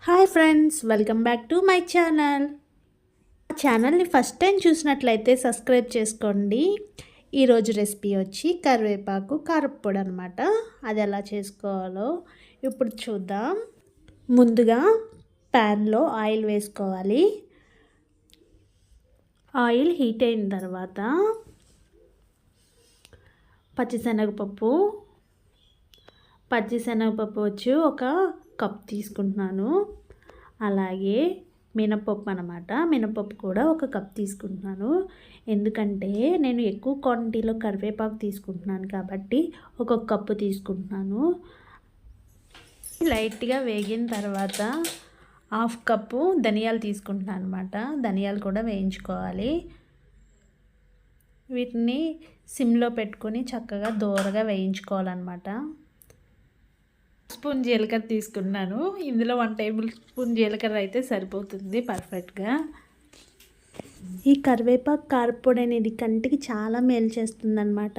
Hi friends, welcome back to my channel. ఛానల్ని first time చూసినట్లయితే subscribe చేసుకోండి. ఈరోజు రెసిపీ వచ్చి కరివేపాకు కారప్పొడి అనమాట. అది ఎలా చేసుకోవాలో ఇప్పుడు చూద్దాం. ముందుగా ప్యాన్లో ఆయిల్ వేసుకోవాలి. ఆయిల్ హీట్ అయిన తర్వాత పచ్చిశనగపప్పు వచ్చి ఒక కప్ తీసుకుంటున్నాను. అలాగే మినపప్పు అనమాట. మినపప్పు కూడా ఒక కప్ తీసుకుంటున్నాను. ఎందుకంటే నేను ఎక్కువ క్వాంటిటీలో కరివేపాకు తీసుకుంటున్నాను కాబట్టి ఒక కప్పు తీసుకుంటున్నాను. లైట్గా వేగిన తర్వాత హాఫ్ కప్పు ధనియాలు తీసుకుంటున్నాను అనమాట. ధనియాలు కూడా వేయించుకోవాలి. వీటిని సిమ్లో పెట్టుకొని చక్కగా దోరగా వేయించుకోవాలన్నమాట. స్పూన్ జీలకర్ర తీసుకున్నాను. ఇందులో 1 టేబుల్ స్పూన్ జీలకర్ర అయితే సరిపోతుంది పర్ఫెక్ట్గా. ఈ కరివేపాకు కారప్పొడి అనేది కంటికి చాలా మేలు చేస్తుందన్నమాట.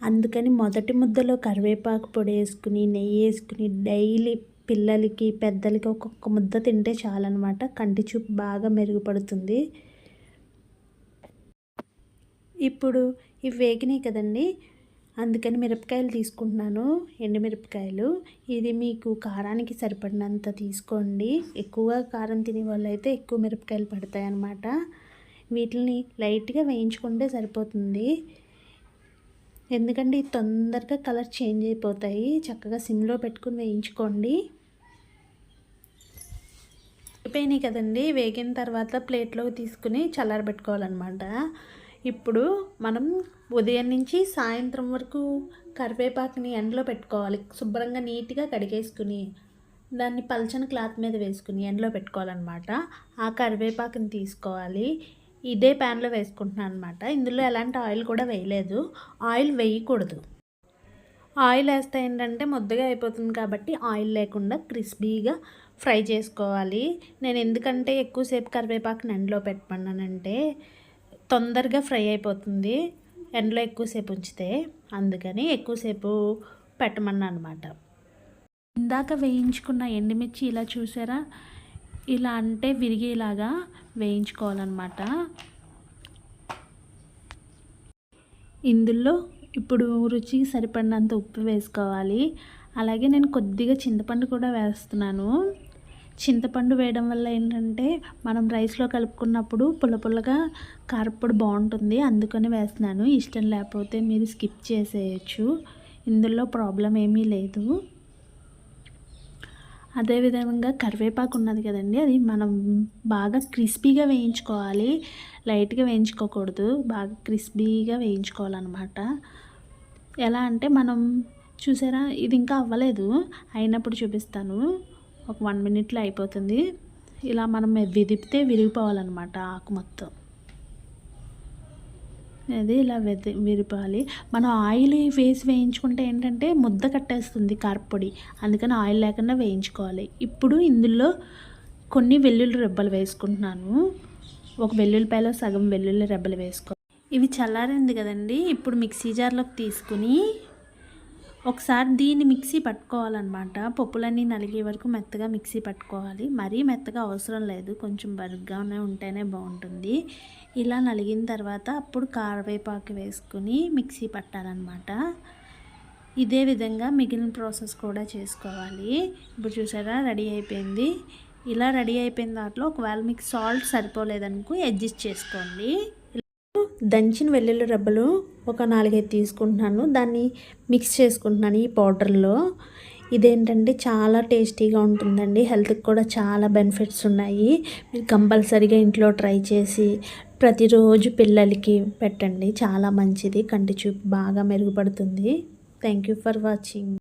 అందుకని మొదటి ముద్దలో కరివేపాకు పొడి వేసుకుని నెయ్యి వేసుకుని డైలీ పిల్లలకి పెద్దలకి ఒక్కొక్క ముద్ద తింటే చాలన్నమాట. కంటి చూపు బాగా మెరుగుపడుతుంది. ఇప్పుడు ఇవి వేగినాయి కదండి, అందుకని మిరపకాయలు తీసుకుంటున్నాను. ఎండుమిరపకాయలు. ఇది మీకు కారానికి సరిపడినంత తీసుకోండి. ఎక్కువగా కారం తినే వాళ్ళు అయితే ఎక్కువ మిరపకాయలు పడతాయి అన్నమాట. వీటిని లైట్గా వేయించుకుంటే సరిపోతుంది. ఎందుకంటే తొందరగా కలర్ చేంజ్ అయిపోతాయి. చక్కగా సిమ్లో పెట్టుకుని వేయించుకోండి. అయిపోయినాయి కదండి. వేగిన తర్వాత ప్లేట్లోకి తీసుకుని చల్లారబెట్టుకోవాలన్నమాట. ఇప్పుడు మనం ఉదయం నుంచి సాయంత్రం వరకు కరివేపాకుని ఎండలో పెట్టుకోవాలి. శుభ్రంగా నీట్గా కడిగేసుకుని దాన్ని పల్చని క్లాత్ మీద వేసుకుని ఎండలో పెట్టుకోవాలన్నమాట. ఆ కరివేపాకుని తీసుకోవాలి. ఇదే ప్యాన్లో వేసుకుంటున్నాను అనమాట. ఇందులో ఎలాంటి ఆయిల్ కూడా వేయలేదు. ఆయిల్ వేయకూడదు. ఆయిల్ వేస్తే ఏంటంటే ముద్దగా అయిపోతుంది కాబట్టి ఆయిల్ లేకుండా క్రిస్పీగా ఫ్రై చేసుకోవాలి. నేను ఎందుకంటే ఎక్కువసేపు కరివేపాకుని ఎండలో పెట్టమన్నానంటే తొందరగా ఫ్రై అయిపోతుంది ఎండలో ఎక్కువసేపు ఉంచితే. అందుకని ఎక్కువసేపు పెట్టమన్నా అనమాట. ఇందాక వేయించుకున్న ఎండుమిర్చి ఇలా చూసారా, ఇలా అంటే విరిగేలాగా వేయించుకోవాలన్నమాట. ఇందులో ఇప్పుడు రుచికి సరిపడినంత ఉప్పు వేసుకోవాలి. అలాగే నేను కొద్దిగా చింతపండు కూడా వేస్తున్నాను. చింతపండు వేయడం వల్ల ఏంటంటే మనం రైస్లో కలుపుకున్నప్పుడు పుల్లగా కారప్పొడి బాగుంటుంది. అందుకని వేస్తున్నాను. ఇష్టం లేకపోతే మీరు స్కిప్ చేసేయచ్చు. ఇందులో ప్రాబ్లం ఏమీ లేదు. అదేవిధంగా కరివేపాకు ఉన్నది కదండి, అది మనం బాగా క్రిస్పీగా వేయించుకోవాలి. లైట్గా వేయించుకోకూడదు, బాగా క్రిస్పీగా వేయించుకోవాలన్నమాట. ఎలా అంటే మనం చూసారా, ఇది ఇంకా అవ్వలేదు, అయినప్పుడు చూపిస్తాను. ఒక 1 మినిట్లో అయిపోతుంది. ఇలా మనం విదిపితే విరిగిపోవాలన్నమాట ఆకు మొత్తం. అది ఇలా విరిపాలి. మనం ఆయిల్ వేసి వేయించుకుంటే ఏంటంటే ముద్ద కట్టేస్తుంది కారప్పొడి. అందుకని ఆయిల్ లేకుండా వేయించుకోవాలి. ఇప్పుడు ఇందులో కొన్ని వెల్లుల్లి రెబ్బలు వేసుకుంటున్నాను. ఒక వెల్లుల్లిపాయలో సగం వెల్లుల్లి రెబ్బలు వేసుకోవాలి. ఇవి చల్లారింది కదండి. ఇప్పుడు మిక్సీ జార్లోకి తీసుకుని ఒకసారి దీన్ని మిక్సీ పట్టుకోవాలన్నమాట. పప్పులన్నీ నలిగే వరకు మెత్తగా మిక్సీ పట్టుకోవాలి. మరీ మెత్తగా అవసరం లేదు, కొంచెం బరుగ్గానే ఉంటేనే బాగుంటుంది. ఇలా నలిగిన తర్వాత అప్పుడు కరివేపాకు వేసుకుని మిక్సీ పట్టాలన్నమాట. ఇదే విధంగా మిగిలిన ప్రాసెస్ కూడా చేసుకోవాలి. ఇప్పుడు చూసారా, రెడీ అయిపోయింది. ఇలా రెడీ అయిపోయిన దాంట్లో ఒకవేళ మీకు సాల్ట్ సరిపోలేదనుకో అడ్జస్ట్ చేసుకోండి. దంచిన వెల్లుల్లి రెబ్బలు ఒక 4-5 తీసుకుంటున్నాను. దాన్ని మిక్స్ చేసుకుంటున్నాను ఈ పౌడర్లో. ఇదేంటంటే చాలా టేస్టీగా ఉంటుందండి. హెల్త్కి కూడా చాలా బెనిఫిట్స్ ఉన్నాయి. మీరు కంపల్సరీగా ఇంట్లో ట్రై చేసి ప్రతిరోజు పిల్లలకి పెట్టండి. చాలా మంచిది, కంటి చూపు బాగా మెరుగుపడుతుంది. Thank you for watching.